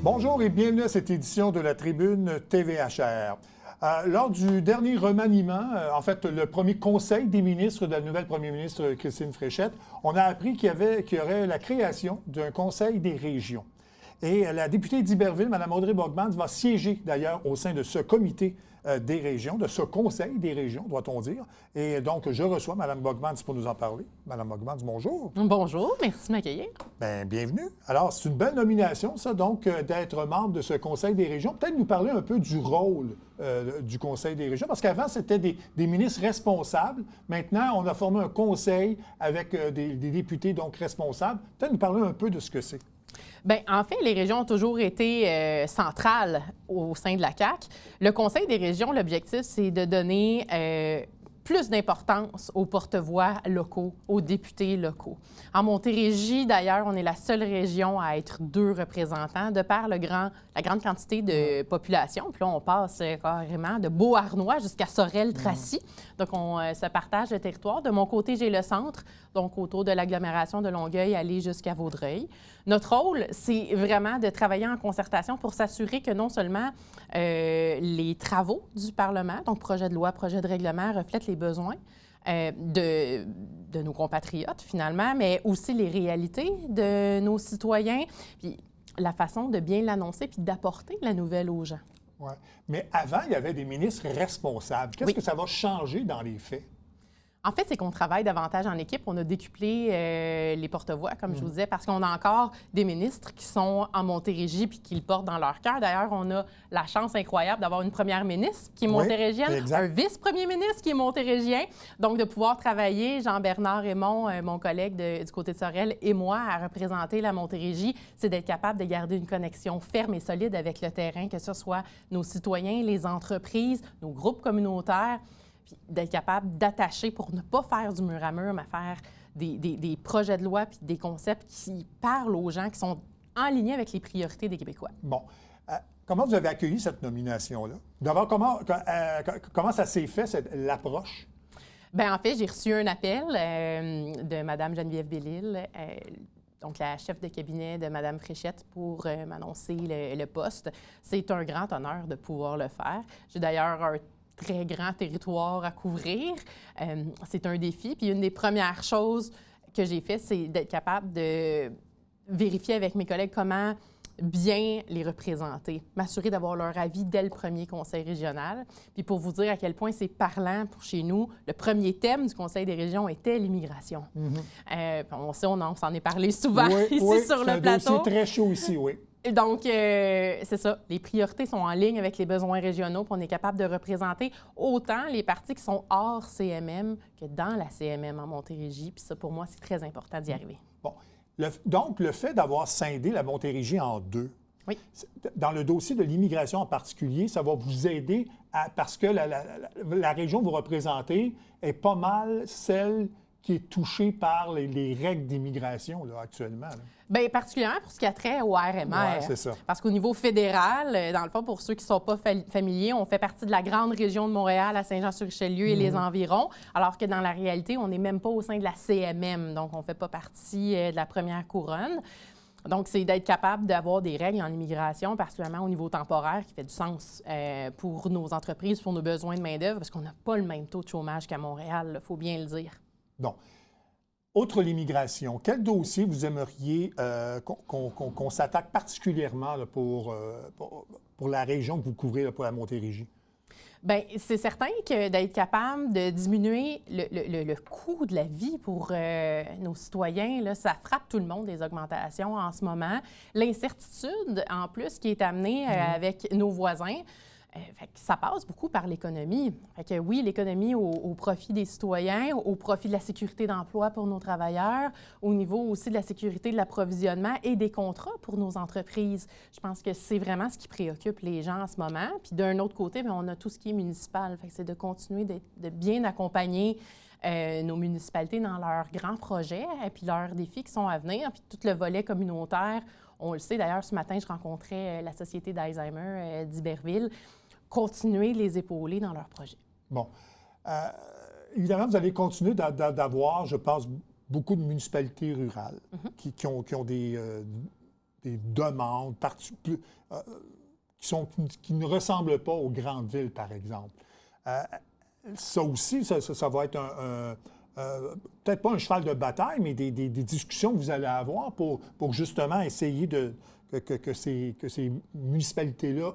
Bonjour et bienvenue à cette édition de la Tribune TVHR. Lors du dernier remaniement, en fait, le premier conseil des ministres de la nouvelle première ministre Christine Fréchette, on a appris qu'il y aurait la création d'un conseil des régions. Et la députée d'Iberville, Mme Audrey Bogmans, va siéger d'ailleurs au sein de ce comité des régions, de ce conseil des régions, doit-on dire. Et donc, je reçois Mme Bogmans pour nous en parler. Mme Bogmans, bonjour. Bonjour, merci de m'accueillir. Bien, bienvenue. Alors, c'est une belle nomination, ça, donc, d'être membre de ce conseil des régions. Peut-être nous parler un peu du rôle du conseil des régions, parce qu'avant, c'était des ministres responsables. Maintenant, on a formé un conseil avec des députés, donc, responsables. Peut-être nous parler un peu de ce que c'est. Bien, en fait, les régions ont toujours été centrales au sein de la CAQ. Le Conseil des régions, l'objectif, c'est de donner plus d'importance aux porte-voix locaux, aux députés locaux. En Montérégie, d'ailleurs, on est la seule région à être 2 représentants de par la grande quantité de population. Puis là, on passe carrément de Beauharnois jusqu'à Sorel-Tracy. Donc, on se partage le territoire. De mon côté, j'ai le centre, donc autour de l'agglomération de Longueuil, aller jusqu'à Vaudreuil. Notre rôle, c'est vraiment de travailler en concertation pour s'assurer que non seulement les travaux du Parlement, donc projet de loi, projet de règlement, reflètent les besoins de nos compatriotes, finalement, mais aussi les réalités de nos citoyens, puis la façon de bien l'annoncer puis d'apporter la nouvelle aux gens. Oui. Mais avant, il y avait des ministres responsables. Qu'est-ce que ça va changer dans les faits? En fait, c'est qu'on travaille davantage en équipe. On a décuplé les porte-voix, comme je vous disais, parce qu'on a encore des ministres qui sont en Montérégie puis qui le portent dans leur cœur. D'ailleurs, on a la chance incroyable d'avoir une première ministre qui est montérégienne, un vice-premier ministre qui est montérégien. Donc, de pouvoir travailler, Jean-Bernard Raymond, mon collègue du côté de Sorel, et moi, à représenter la Montérégie, c'est d'être capable de garder une connexion ferme et solide avec le terrain, que ce soit nos citoyens, les entreprises, nos groupes communautaires, d'être capable d'attacher pour ne pas faire du mur à mur, mais faire des projets de loi puis des concepts qui parlent aux gens, qui sont en ligne avec les priorités des Québécois. Bon. Comment vous avez accueilli cette nomination-là? D'abord, comment ça s'est fait, l'approche? Bien, en fait, j'ai reçu un appel de Mme Geneviève Bellil, donc la chef de cabinet de Mme Fréchette, pour m'annoncer le poste. C'est un grand honneur de pouvoir le faire. J'ai d'ailleurs un très grand territoire à couvrir. C'est un défi. Puis une des premières choses que j'ai fait, c'est d'être capable de vérifier avec mes collègues comment bien les représenter, m'assurer d'avoir leur avis dès le premier conseil régional. Puis pour vous dire à quel point c'est parlant pour chez nous, le premier thème du Conseil des régions était l'immigration. On sait, on s'en est parlé souvent ici sur le plateau. C'est très chaud ici, oui. Donc, c'est ça. Les priorités sont en ligne avec les besoins régionaux, puis on est capable de représenter autant les parties qui sont hors CMM que dans la CMM en Montérégie. Puis ça, pour moi, c'est très important d'y arriver. Bon. Donc, le fait d'avoir scindé la Montérégie en 2, oui. Dans le dossier de l'immigration en particulier, ça va vous aider parce que la région que vous représentez est pas mal celle qui est touchée par les règles d'immigration là, actuellement. Là. Bien, particulièrement pour ce qui a trait au RMR. Oui, c'est ça. Parce qu'au niveau fédéral, dans le fond, pour ceux qui ne sont pas familiers, on fait partie de la grande région de Montréal, à Saint-Jean-sur-Richelieu et les environs, alors que dans la réalité, on n'est même pas au sein de la CMM. Donc, on ne fait pas partie de la première couronne. Donc, c'est d'être capable d'avoir des règles en immigration, particulièrement au niveau temporaire, qui fait du sens pour nos entreprises, pour nos besoins de main-d'œuvre, parce qu'on n'a pas le même taux de chômage qu'à Montréal, il faut bien le dire. Bon. Outre l'immigration, quel dossier vous aimeriez qu'on s'attaque particulièrement là, pour la région que vous couvrez là, pour la Montérégie? Bien, c'est certain que d'être capable de diminuer le coût de la vie pour nos citoyens, là, ça frappe tout le monde, les augmentations en ce moment. L'incertitude, en plus, qui est amenée avec nos voisins, fait que ça passe beaucoup par l'économie. Fait que oui, l'économie au profit des citoyens, au profit de la sécurité d'emploi pour nos travailleurs, au niveau aussi de la sécurité de l'approvisionnement et des contrats pour nos entreprises. Je pense que c'est vraiment ce qui préoccupe les gens en ce moment. Puis d'un autre côté, bien, on a tout ce qui est municipal. Fait que c'est de continuer de bien accompagner nos municipalités dans leurs grands projets et puis leurs défis qui sont à venir. Puis tout le volet communautaire, on le sait. D'ailleurs, ce matin, je rencontrais la Société d'Alzheimer d'Iberville. Continuer de les épauler dans leurs projets. Bon. Évidemment, vous allez continuer d'avoir, je pense, beaucoup de municipalités rurales qui ont demandes qui ne ressemblent pas aux grandes villes, par exemple. Ça aussi, ça va être peut-être pas un cheval de bataille, mais des discussions que vous allez avoir pour justement essayer que ces municipalités-là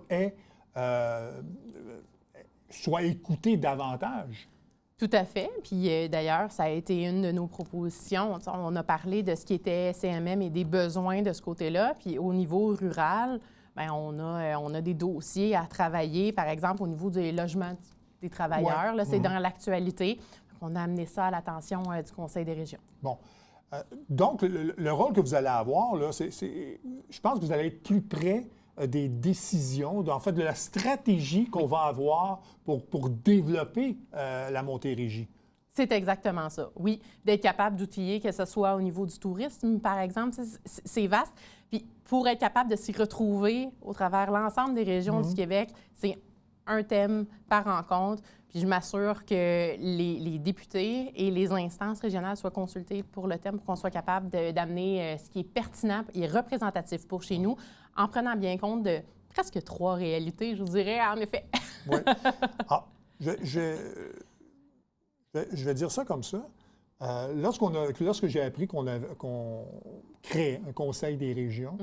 soient écoutées davantage. Tout à fait. Puis d'ailleurs, ça a été une de nos propositions. On a parlé de ce qui était CMM et des besoins de ce côté-là. Puis au niveau rural, bien, on a des dossiers à travailler, par exemple, au niveau des logements des travailleurs. Ouais. Là, c'est dans l'actualité. On a amené ça à l'attention du Conseil des régions. Bon. Donc, le rôle que vous allez avoir, là, je pense que vous allez être plus près des décisions, en fait, de la stratégie qu'on va avoir pour développer la Montérégie. C'est exactement ça, oui. D'être capable d'outiller, que ce soit au niveau du tourisme, par exemple, c'est vaste. Puis pour être capable de s'y retrouver au travers l'ensemble des régions du Québec, c'est un thème par rencontre. Puis je m'assure que les députés et les instances régionales soient consultés pour le thème, pour qu'on soit capable d'amener ce qui est pertinent et représentatif pour chez nous, en prenant bien compte de presque 3 réalités, je vous dirais, en effet. Oui. Ah, je vais dire ça comme ça. Lorsque j'ai appris qu'on créait un conseil des régions,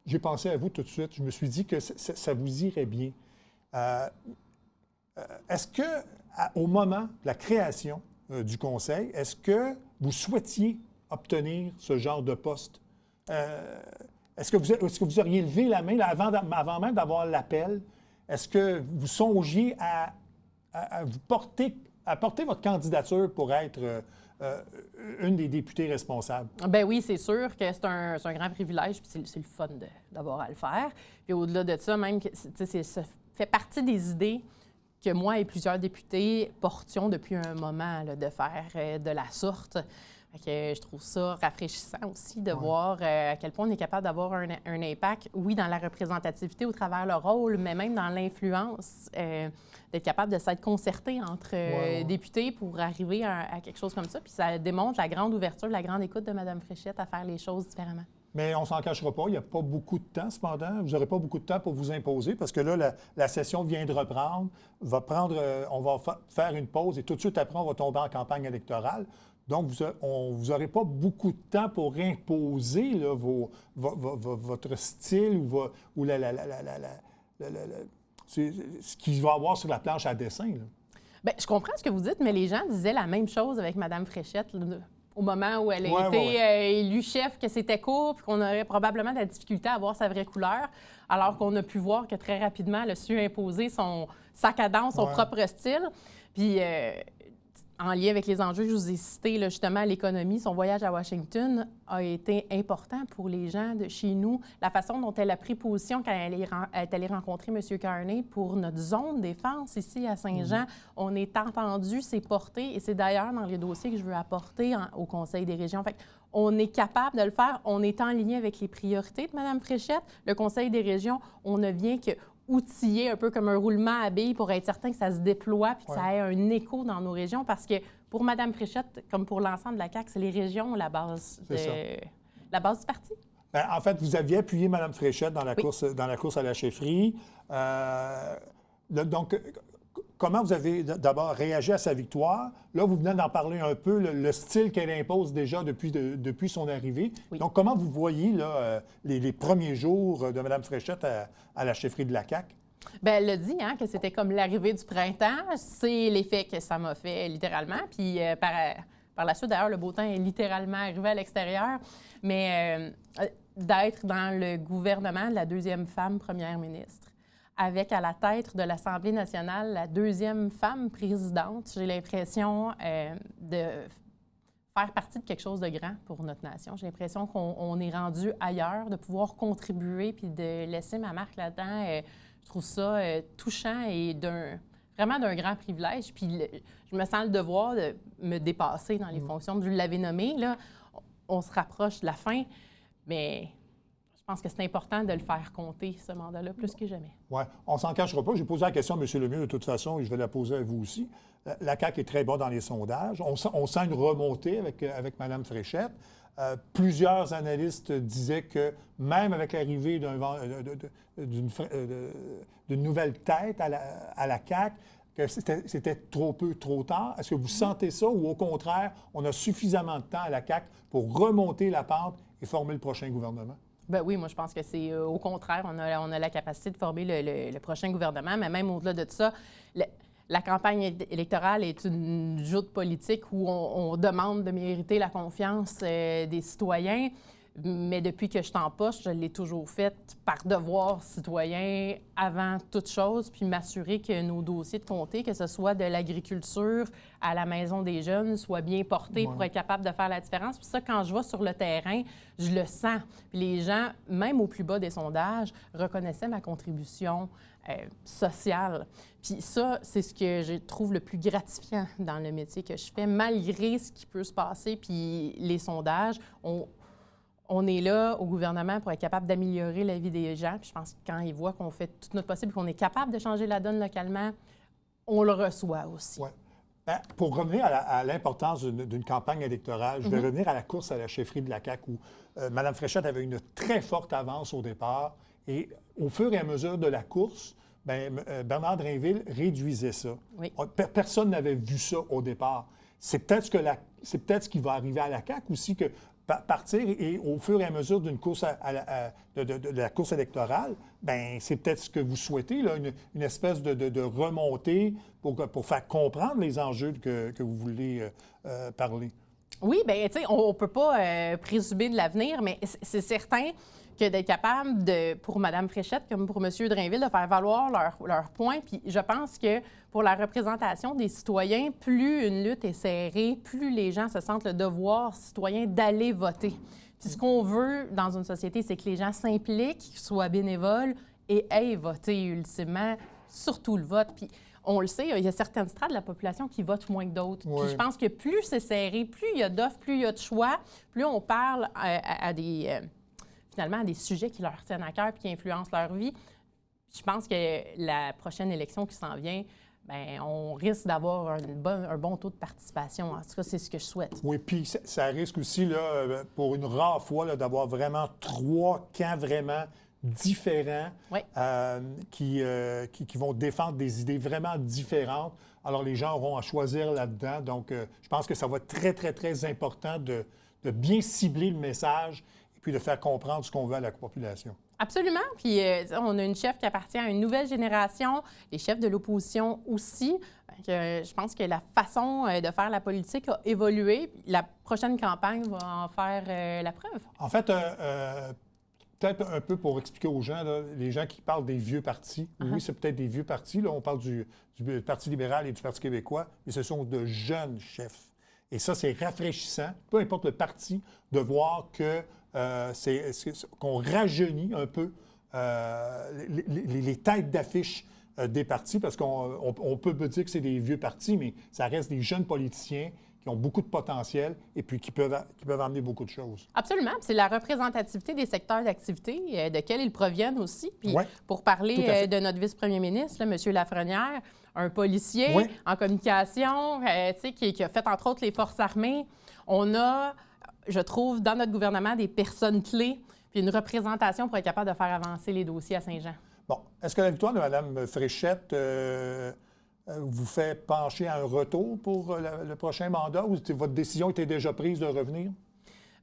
j'ai pensé à vous tout de suite. Je me suis dit que ça vous irait bien. Est-ce que, au moment de la création du conseil, est-ce que vous souhaitiez obtenir ce genre de poste? Est-ce que vous auriez levé la main là, avant même d'avoir l'appel? Est-ce que vous songiez à porter votre candidature pour être une des députées responsables? Bien oui, c'est sûr que c'est un grand privilège, puis c'est le fun d'avoir à le faire. Puis au-delà de ça, même, ça fait partie des idées que moi et plusieurs députés portions depuis un moment, là, de faire de la sorte. Fait que je trouve ça rafraîchissant aussi de voir à quel point on est capable d'avoir un impact, oui, dans la représentativité au travers le rôle, mais même dans l'influence, d'être capable de s'être concerté entre députés pour arriver à quelque chose comme ça. Puis ça démontre la grande ouverture, la grande écoute de Mme Fréchette à faire les choses différemment. Mais on ne s'en cachera pas, il n'y a pas beaucoup de temps, cependant. Vous n'aurez pas beaucoup de temps pour vous imposer parce que là, la session vient de reprendre. On va faire une pause et tout de suite après, on va tomber en campagne électorale. Donc, vous n'aurez pas beaucoup de temps pour imposer là, votre style ou ce qu'il va y avoir sur la planche à dessin. Là. Bien, je comprends ce que vous dites, mais les gens disaient la même chose avec Mme Fréchette là, au moment où elle a été élue chef, que c'était court, puis qu'on aurait probablement de la difficulté à voir sa vraie couleur, alors qu'on a pu voir que très rapidement, elle a su imposer sa cadence, son propre style. Puis, en lien avec les enjeux que je vous ai cités, là, justement, l'économie, son voyage à Washington a été important pour les gens de chez nous. La façon dont elle a pris position quand elle est allée rencontrer M. Carney pour notre zone défense ici à Saint-Jean, on est entendu, c'est porté, et c'est d'ailleurs dans les dossiers que je veux apporter au Conseil des régions. Fait on est capable de le faire, on est en ligne avec les priorités de Mme Fréchette. Le Conseil des régions, on ne vient que outillé un peu comme un roulement à billes pour être certain que ça se déploie puis que ça ait un écho dans nos régions. Parce que pour Mme Fréchette, comme pour l'ensemble de la CAQ, c'est les régions la base du parti. Bien, en fait, vous aviez appuyé Mme Fréchette dans la course à la chefferie. Donc, comment vous avez d'abord réagi à sa victoire? Là, vous venez d'en parler un peu, le style qu'elle impose déjà depuis son arrivée. Oui. Donc, comment vous voyez là, les premiers jours de Mme Fréchette à la chefferie de la CAQ? Bien, elle l'a dit, hein, que c'était comme l'arrivée du printemps. C'est l'effet que ça m'a fait littéralement. Puis par la suite, d'ailleurs, le beau temps est littéralement arrivé à l'extérieur. Mais d'être dans le gouvernement de la deuxième femme première ministre, avec à la tête de l'Assemblée nationale la deuxième femme présidente, j'ai l'impression de faire partie de quelque chose de grand pour notre nation. J'ai l'impression qu'on est rendu ailleurs, de pouvoir contribuer puis de laisser ma marque là-dedans. Je trouve ça touchant et vraiment d'un grand privilège. Puis je me sens le devoir de me dépasser dans les fonctions. Je l'avais nommé, là, on se rapproche de la fin, mais je pense que c'est important de le faire compter, ce mandat-là, plus que jamais. Oui, on ne s'en cachera pas. J'ai posé la question à M. Lemieux de toute façon et je vais la poser à vous aussi. La CAQ est très bas dans les sondages. On sent une remontée avec Mme Fréchette. Plusieurs analystes disaient que même avec l'arrivée d'une nouvelle tête à la CAQ, que c'était trop peu, trop tard. Est-ce que vous sentez ça ou au contraire, on a suffisamment de temps à la CAQ pour remonter la pente et former le prochain gouvernement? Ben oui, moi, je pense que c'est au contraire. On a la capacité de former le prochain gouvernement, mais même au-delà de ça, la campagne électorale est une joute politique où on demande de mériter la confiance des citoyens. Mais depuis que je suis en poste, je l'ai toujours fait par devoir citoyen avant toute chose, puis m'assurer que nos dossiers de comté, que ce soit de l'agriculture à la maison des jeunes, soient bien portés pour être capable de faire la différence. Puis ça, quand je vais sur le terrain, je le sens. Puis les gens, même au plus bas des sondages, reconnaissaient ma contribution sociale. Puis ça, c'est ce que je trouve le plus gratifiant dans le métier que je fais, malgré ce qui peut se passer. Puis les sondages, on est là au gouvernement pour être capable d'améliorer la vie des gens. Puis je pense que quand ils voient qu'on fait tout notre possible, qu'on est capable de changer la donne localement, on le reçoit aussi. Oui. Pour revenir à l'importance d'une campagne électorale, je vais revenir à la course à la chefferie de la CAQ où Mme Fréchette avait une très forte avance au départ. Et au fur et à mesure de la course, Bernard Drainville réduisait ça. Oui. Personne n'avait vu ça au départ. C'est peut-être ce qui va arriver à la CAQ aussi, que partir et au fur et à mesure d'une course de la course électorale, c'est peut-être ce que vous souhaitez, là, une espèce de remontée pour faire comprendre les enjeux que vous voulez parler. Oui, bien, tu sais, on ne peut pas présumer de l'avenir, mais c'est certain que d'être capable pour Mme Fréchette comme pour M. Drainville de faire valoir leur point. Puis je pense que pour la représentation des citoyens, plus une lutte est serrée, plus les gens se sentent le devoir citoyen d'aller voter. Puis ce qu'on veut dans une société, c'est que les gens s'impliquent, soient bénévoles et aillent voter ultimement, surtout le vote. Puis on le sait, il y a certaines strates de la population qui votent moins que d'autres. Oui. Puis je pense que plus c'est serré, plus il y a d'offres, plus il y a de choix, plus on parle à des sujets qui leur tiennent à cœur et qui influencent leur vie. Je pense que la prochaine élection qui s'en vient, on risque d'avoir un bon taux de participation. En tout cas, c'est ce que je souhaite. Oui, puis ça risque aussi, là, pour une rare fois, là, d'avoir vraiment 3 camps vraiment différents qui vont défendre des idées vraiment différentes. Alors, les gens auront à choisir là-dedans. Donc, je pense que ça va être très, très, très important de bien cibler le message et puis de faire comprendre ce qu'on veut à la population. Absolument. Puis on a une chef qui appartient à une nouvelle génération, les chefs de l'opposition aussi. Je pense que la façon de faire la politique a évolué. La prochaine campagne va en faire la preuve. En fait, peut-être un peu pour expliquer aux gens, là, les gens qui parlent des vieux partis. Oui, c'est peut-être des vieux partis. Là, on parle du Parti libéral et du Parti québécois, mais ce sont de jeunes chefs. Et ça, c'est rafraîchissant, peu importe le parti, de voir que qu'on rajeunit un peu les têtes d'affiche des partis, parce qu'on peut dire que c'est des vieux partis, mais ça reste des jeunes politiciens qui ont beaucoup de potentiel et puis qui peuvent amener beaucoup de choses. Absolument. C'est la représentativité des secteurs d'activité, de quels ils proviennent aussi. Puis pour parler de notre vice-premier ministre, là, M. Lafrenière, un policier en communication, qui a fait entre autres les forces armées, on a, je trouve, dans notre gouvernement, des personnes clés puis une représentation pour être capable de faire avancer les dossiers à Saint-Jean. Bon. Est-ce que la victoire de Mme Fréchette vous fait pencher à un retour pour le prochain mandat ou votre décision était déjà prise de revenir?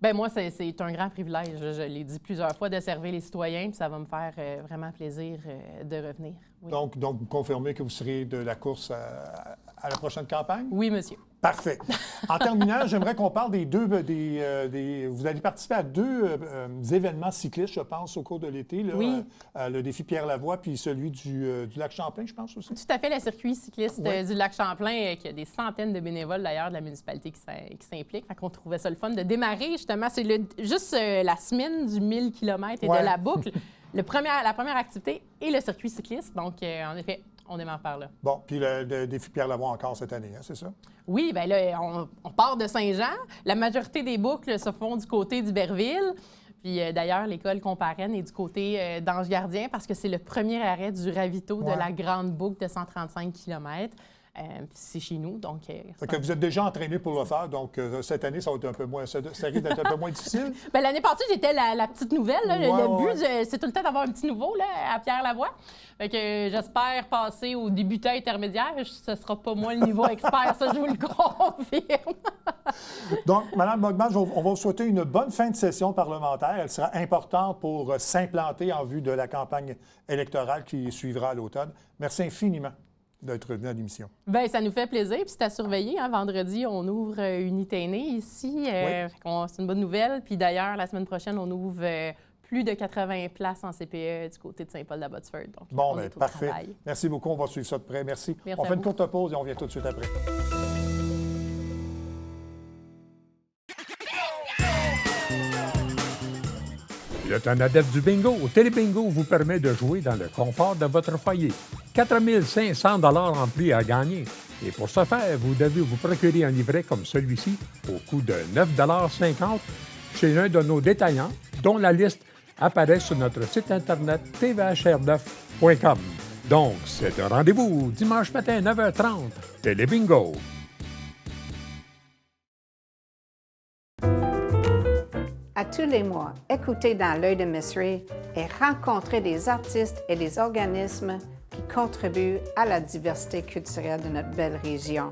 Bien, moi, c'est un grand privilège. Je l'ai dit plusieurs fois de servir les citoyens, puis ça va me faire vraiment plaisir de revenir. Oui. Donc, vous confirmez que vous serez de la course à la prochaine campagne? Oui, monsieur. Parfait. En terminant, j'aimerais qu'on parle des deux... vous allez participer à 2 événements cyclistes, je pense, au cours de l'été. Là, oui. Le défi Pierre-Lavoie puis celui du lac Champlain, je pense aussi. Tout à fait, le circuit cycliste du lac Champlain, qui a des centaines de bénévoles, d'ailleurs, de la municipalité qui s'impliquent. Fait qu'on trouvait ça le fun de démarrer, justement. C'est juste la semaine du 1000 km et de la boucle. La première activité est le circuit cycliste. Donc, en effet, on démarre par là. Bon, puis le défi Pierre-Lavoie encore cette année, hein, c'est ça? Oui, bien là, on part de Saint-Jean. La majorité des boucles se font du côté d'Iberville. Puis d'ailleurs, l'école qu'on parraine est du côté d'Ange Gardien parce que c'est le premier arrêt du ravito de la grande boucle de 135 km. C'est chez nous, donc... que vous êtes déjà entraîné pour le faire, donc cette année, ça va être un peu moins... Ça risque d'être un peu moins difficile? Bien, l'année passée, j'étais la petite nouvelle. Là. Le but, c'est tout le temps d'avoir un petit nouveau là, à Pierre-Lavoie. Fait que j'espère passer au débutant intermédiaire. Ce ne sera pas moi le niveau expert, ça, je vous le confirme. Donc, Mme Bogman, on va vous souhaiter une bonne fin de session parlementaire. Elle sera importante pour s'implanter en vue de la campagne électorale qui suivra à l'automne. Merci infiniment d'être venu à l'émission. Bien, ça nous fait plaisir. Puis c'est à surveiller. Hein. Vendredi, on ouvre Unité aînée ici. C'est une bonne nouvelle. Puis d'ailleurs, la semaine prochaine, on ouvre plus de 80 places en CPE du côté de Saint-Paul-d'Abbotsford. Donc, bon, bien, parfait. Travail. Merci beaucoup. On va suivre ça de près. Merci. Merci on fait une courte pause et on vient tout de suite après. Vous êtes un adepte du bingo? Télébingo vous permet de jouer dans le confort de votre foyer. 4 500 $ en prix à gagner. Et pour ce faire, vous devez vous procurer un livret comme celui-ci au coût de 9,50 $ chez l'un de nos détaillants, dont la liste apparaît sur notre site internet tvhr9.com. Donc, c'est un rendez-vous dimanche matin 9h30. Télébingo. À tous les mois, écoutez Dans l'œil de Miss Ray et rencontrez des artistes et des organismes qui contribuent à la diversité culturelle de notre belle région.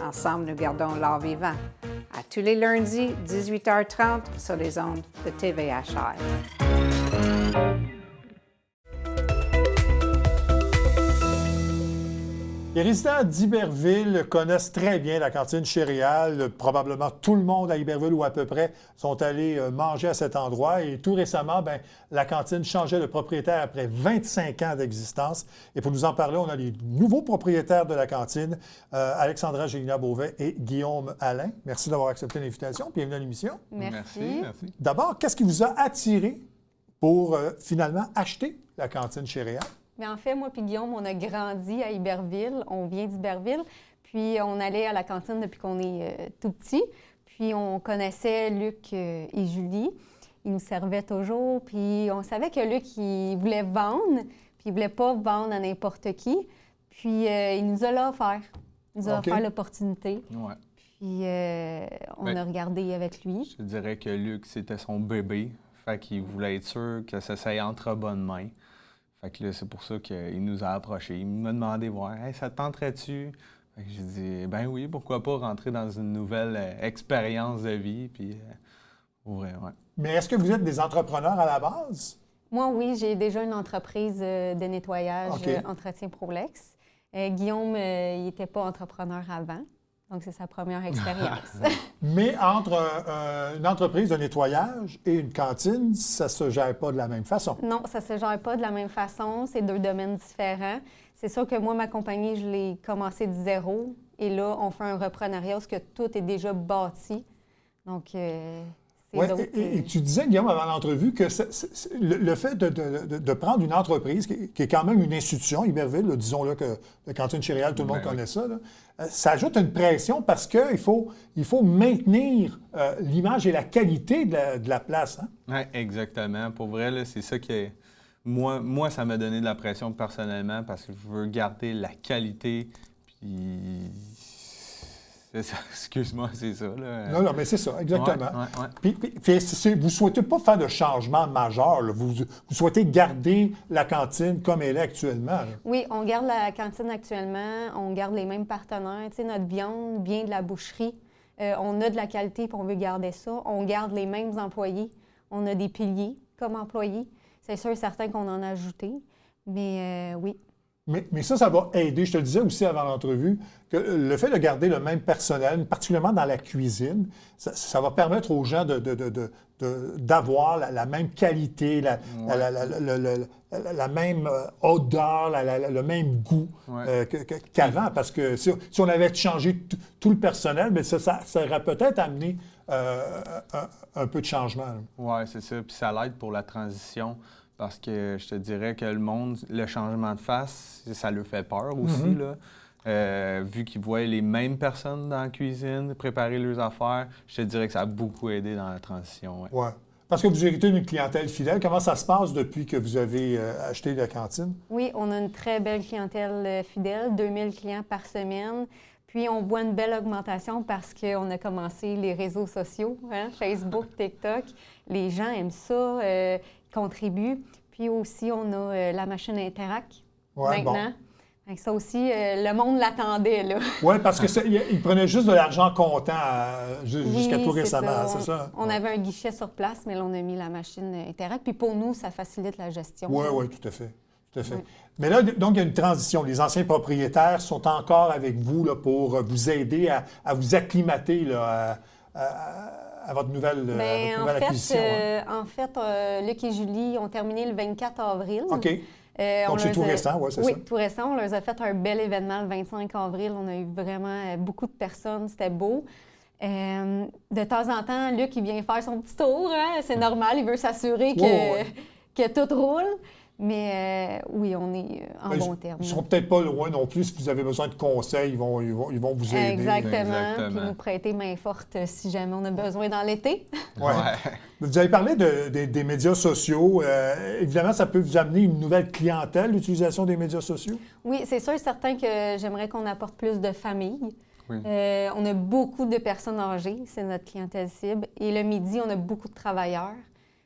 Ensemble, nous gardons l'art vivant. À tous les lundis, 18h30, sur les ondes de TVHR. Les résidents d'Iberville connaissent très bien la cantine chez Réal. Probablement tout le monde à Iberville ou à peu près sont allés manger à cet endroit. Et tout récemment, la cantine changeait de propriétaire après 25 ans d'existence. Et pour nous en parler, on a les nouveaux propriétaires de la cantine, Alexandra Gélina-Beauvais et Guillaume Alain. Merci d'avoir accepté l'invitation. Bienvenue à l'émission. Merci. D'abord, qu'est-ce qui vous a attiré pour finalement acheter la cantine chez Réal? Mais en fait, moi puis Guillaume, on a grandi à Iberville. On vient d'Iberville. Puis on allait à la cantine depuis qu'on est tout petit. Puis on connaissait Luc et Julie. Ils nous servaient toujours. Puis on savait que Luc, il voulait vendre. Puis il voulait pas vendre à n'importe qui. Puis il nous a offert. Il nous a offert l'opportunité. Ouais. Puis on a regardé avec lui. Je dirais que Luc, c'était son bébé. Fait qu'il voulait être sûr que ça s'aille entre bonnes mains. Fait que là, c'est pour ça qu'il nous a approchés. Il m'a demandé, hey, ça te tenterait-tu? Fait que j'ai dit, ben oui, pourquoi pas rentrer dans une nouvelle expérience de vie. Puis, ouais. Mais est-ce que vous êtes des entrepreneurs à la base? Moi, oui, j'ai déjà une entreprise de nettoyage, Entretien Prolex. Guillaume, il n'était pas entrepreneur avant. Donc, c'est sa première expérience. Mais entre une entreprise de nettoyage et une cantine, ça ne se gère pas de la même façon. Non, ça ne se gère pas de la même façon. C'est deux domaines différents. C'est sûr que moi, ma compagnie, je l'ai commencé de zéro. Et là, on fait un reprenariat parce que tout est déjà bâti. Donc, c'est d'autres... Et tu disais, Guillaume, avant l'entrevue, que le fait de prendre une entreprise qui est quand même une institution, Iberville, là, disons-le que la cantine chez Réal, tout le monde connaît ça, là, ça ajoute une pression parce qu'il faut maintenir l'image et la qualité de la place. Hein? Oui, exactement. Pour vrai, là, c'est ça qui est... Moi, ça m'a donné de la pression personnellement parce que je veux garder la qualité. Puis... C'est ça. Excuse-moi, c'est ça. Là. Non, mais c'est ça, exactement. Ouais. Puis, vous ne souhaitez pas faire de changement majeur. Là. Vous souhaitez garder la cantine comme elle est actuellement. Là. Oui, on garde la cantine actuellement. On garde les mêmes partenaires. Tu sais, notre viande vient de la boucherie. On a de la qualité puis on veut garder ça. On garde les mêmes employés. On a des piliers comme employés. C'est sûr et certain qu'on en a ajouté. Mais oui. Mais ça va aider. Je te le disais aussi avant l'entrevue, que le fait de garder le même personnel, particulièrement dans la cuisine, ça va permettre aux gens d'avoir la même qualité, la même odeur, le même goût qu'avant. Parce que si on avait changé tout le personnel, mais ça aurait peut-être amené un peu de changement. Oui, c'est ça. Puis ça l'aide pour la transition parce que je te dirais que le monde, le changement de face, ça leur fait peur aussi, là. Vu qu'ils voient les mêmes personnes dans la cuisine préparer leurs affaires, je te dirais que ça a beaucoup aidé dans la transition. Ouais. Ouais. Parce que vous héritez d'une clientèle fidèle. Comment ça se passe depuis que vous avez acheté la cantine? Oui, on a une très belle clientèle fidèle, 2000 clients par semaine. Puis, on voit une belle augmentation parce qu'on a commencé les réseaux sociaux, hein, Facebook, TikTok. Les gens aiment ça, contribuent. Puis aussi, on a la machine Interac maintenant. Bon. Ça aussi, le monde l'attendait, là. Oui, parce qu'ils prenaient juste de l'argent comptant jusqu'à tout récemment, c'est ça? On avait un guichet sur place, mais là, on a mis la machine Interac. Puis pour nous, ça facilite la gestion. Oui, tout à fait. Tout à fait. Oui. Mais là, donc, il y a une transition. Les anciens propriétaires sont encore avec vous là, pour vous aider à vous acclimater là, à votre nouvelle, acquisition. En fait, Luc et Julie ont terminé le 24 avril. OK. Donc, c'est tout récent, oui, c'est ça? Oui, tout récent. On leur a fait un bel événement le 25 avril. On a eu vraiment beaucoup de personnes. C'était beau. De temps en temps, Luc, il vient faire son petit tour. Hein? C'est normal. Il veut s'assurer que tout roule. Mais oui, on est en bon terme. Ils ne seront peut-être pas loin non plus. Si vous avez besoin de conseils, ils vont vous aider. Exactement. Puis nous prêter main forte si jamais on a besoin dans l'été. Ouais. Vous avez parlé des médias sociaux. Évidemment, ça peut vous amener une nouvelle clientèle, l'utilisation des médias sociaux? Oui, c'est sûr et certain que j'aimerais qu'on apporte plus de familles. Oui. On a beaucoup de personnes âgées, c'est notre clientèle cible. Et le midi, on a beaucoup de travailleurs.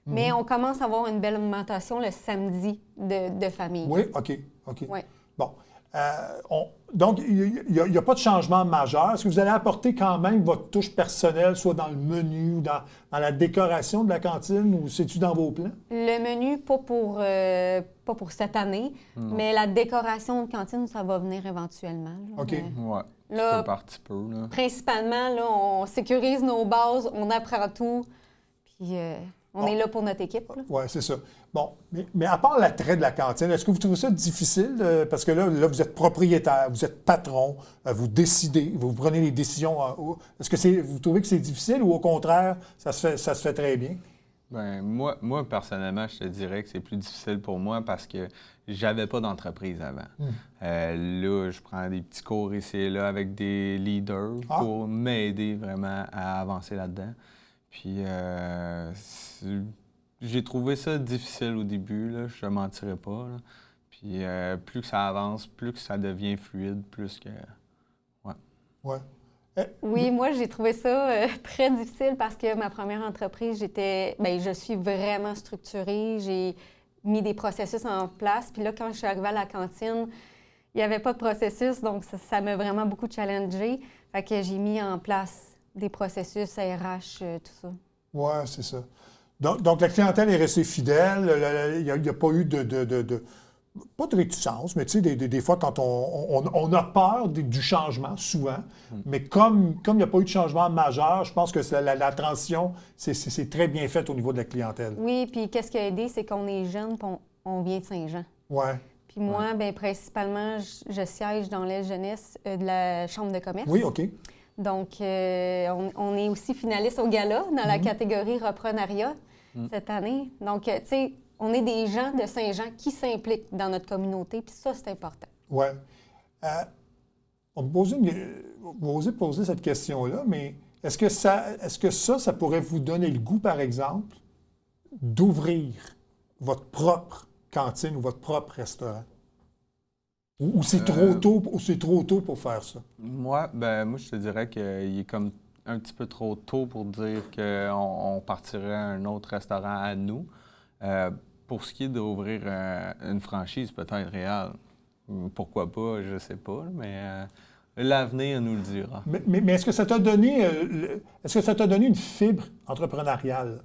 Mais on commence à avoir une belle augmentation le samedi de famille. Oui, OK. Oui. Bon. Donc, il n'y a pas de changement majeur. Est-ce que vous allez apporter quand même votre touche personnelle, soit dans le menu ou dans la décoration de la cantine, ou c'est-tu dans vos plans? Le menu, pas pour cette année, mais la décoration de cantine, ça va venir éventuellement. Là. OK. Oui, là, petit peu. Là. Principalement, là, on sécurise nos bases, on apprend tout, puis... On est là pour notre équipe. Oui, c'est ça. Bon, mais à part l'attrait de la cantine, est-ce que vous trouvez ça difficile? Parce que là, vous êtes propriétaire, vous êtes patron, vous décidez, vous prenez les décisions. Est-ce que vous trouvez que c'est difficile ou au contraire, ça se fait très bien? Bien, moi, personnellement, je te dirais que c'est plus difficile pour moi parce que j'avais pas d'entreprise avant. Là, je prends des petits cours ici et là avec des leaders pour m'aider vraiment à avancer là-dedans. Puis, j'ai trouvé ça difficile au début, là, je ne mentirais pas. Là. Puis, plus que ça avance, plus que ça devient fluide, plus que... Ouais. Oui, moi, j'ai trouvé ça très difficile parce que ma première entreprise, je suis vraiment structurée. J'ai mis des processus en place. Puis là, quand je suis arrivée à la cantine, il n'y avait pas de processus, donc ça m'a vraiment beaucoup challengée. Fait que j'ai mis en place des processus RH, tout ça. Oui, c'est ça. Donc, la clientèle est restée fidèle. Il n'y a pas eu pas de réticence, mais tu sais, des fois, quand on a peur du changement, souvent, mais comme il n'y a pas eu de changement majeur, je pense que la transition, c'est très bien fait au niveau de la clientèle. Oui, puis qu'est-ce qui a aidé, c'est qu'on est jeune, puis on vient de Saint-Jean. Oui. Puis moi, bien, principalement, je siège dans l'aile jeunesse de la Chambre de commerce. Oui, OK. Donc, on est aussi finaliste au gala dans la catégorie reprenariat cette année. Donc, tu sais, on est des gens de Saint-Jean qui s'impliquent dans notre communauté, puis ça, c'est important. Oui. On va oser poser cette question-là, mais est-ce que ça pourrait vous donner le goût, par exemple, d'ouvrir votre propre cantine ou votre propre restaurant? Ou c'est trop tôt pour faire ça? Moi, je te dirais qu'il est comme un petit peu trop tôt pour dire qu'on partirait un autre restaurant à nous. Pour ce qui est d'ouvrir une franchise, peut-être réelle, pourquoi pas, je ne sais pas, mais l'avenir nous le dira. Mais est-ce que ça t'a donné une fibre entrepreneuriale?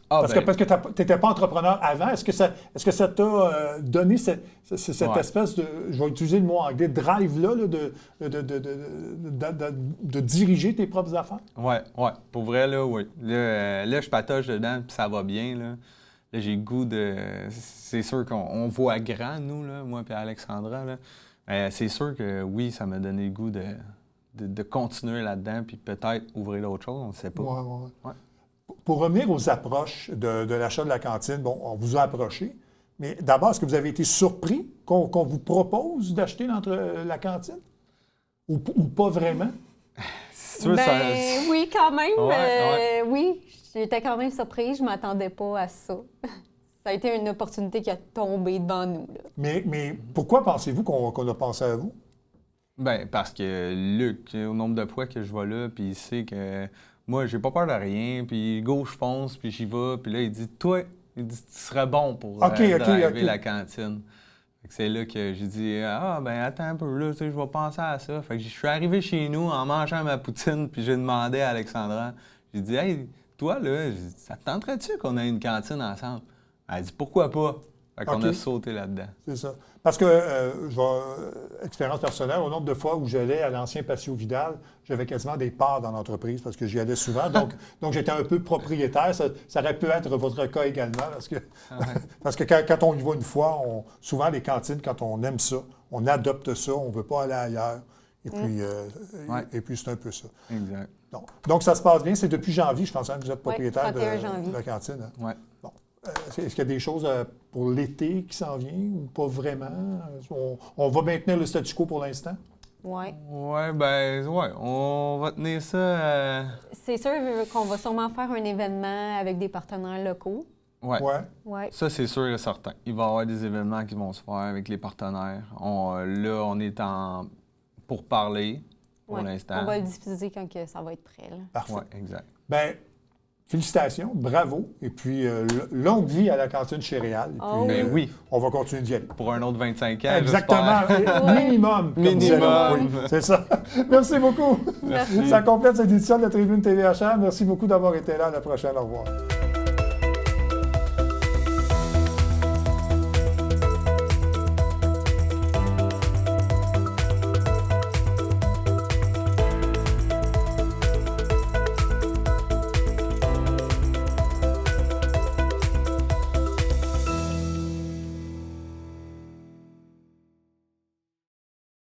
Parce que tu n'étais pas entrepreneur avant. Est-ce que ça t'a donné cette espèce de, je vais utiliser le mot anglais, drive-là de diriger tes propres affaires? Oui. Pour vrai, là, oui. Là, je patoche dedans, puis ça va bien, là. Là, j'ai le goût de... C'est sûr qu'on voit grand, nous, là, moi et Alexandra, là. C'est sûr que, oui, ça m'a donné le goût de continuer là-dedans, puis peut-être ouvrir d'autres choses, on ne sait pas. Oui. Pour revenir aux approches de l'achat de la cantine, bon, on vous a approché, mais d'abord, est-ce que vous avez été surpris qu'on vous propose d'acheter la cantine? Ou pas vraiment? C'est sûr, Oui, quand même. Ouais. Oui, j'étais quand même surprise. Je ne m'attendais pas à ça. Ça a été une opportunité qui a tombé devant nous. Là. Mais pourquoi pensez-vous qu'on a pensé à vous? Ben, parce que Luc, au nombre de fois que je vais là, puis il sait que moi, j'ai pas peur de rien, puis go, je fonce, puis j'y vais, puis là, il dit, toi, il dit, tu serais bon pour driver la cantine. Fait que c'est là que j'ai dit, ah, ben, attends un peu, là, tu sais, je vais penser à ça. Fait que je suis arrivé chez nous en mangeant ma poutine, puis j'ai demandé à Alexandra, j'ai dit, hey, toi, là, ça te tenterait-tu qu'on ait une cantine ensemble? Elle a dit, pourquoi pas? Fait qu'on a sauté là-dedans. C'est ça. Parce que, expérience personnelle, au nombre de fois où j'allais à l'ancien Patio Vidal, j'avais quasiment des parts dans l'entreprise parce que j'y allais souvent. Donc j'étais un peu propriétaire. Ça aurait pu être votre cas également. Parce que quand on y va une fois, souvent les cantines, quand on aime ça, on adopte ça, on ne veut pas aller ailleurs. Et puis c'est un peu ça. Exact. Donc ça se passe bien. C'est depuis janvier, je pense, que vous êtes propriétaire de la cantine. Hein? Oui. Bon. Est-ce qu'il y a des choses pour l'été qui s'en vient ou pas vraiment? On va maintenir le statu quo pour l'instant? Oui. Oui, on va tenir ça. C'est sûr qu'on va sûrement faire un événement avec des partenaires locaux. Oui. Ouais. Ça, c'est sûr et certain. Il va y avoir des événements qui vont se faire avec les partenaires. Là, on est pour parler pour l'instant. On va le diffuser quand ça va être prêt. Là. Parfait. Oui, exact. Bien, félicitations, bravo. Et puis, longue vie à la cantine chez Réal. Et puis, ben oui. On va continuer d'y aller. Pour un autre 25 ans, Exactement. Minimum. Comme Minimum. Oui, c'est ça. Merci beaucoup. Merci. Ça complète cette édition de la Tribune TVHR. Merci beaucoup d'avoir été là. À la prochaine. Au revoir.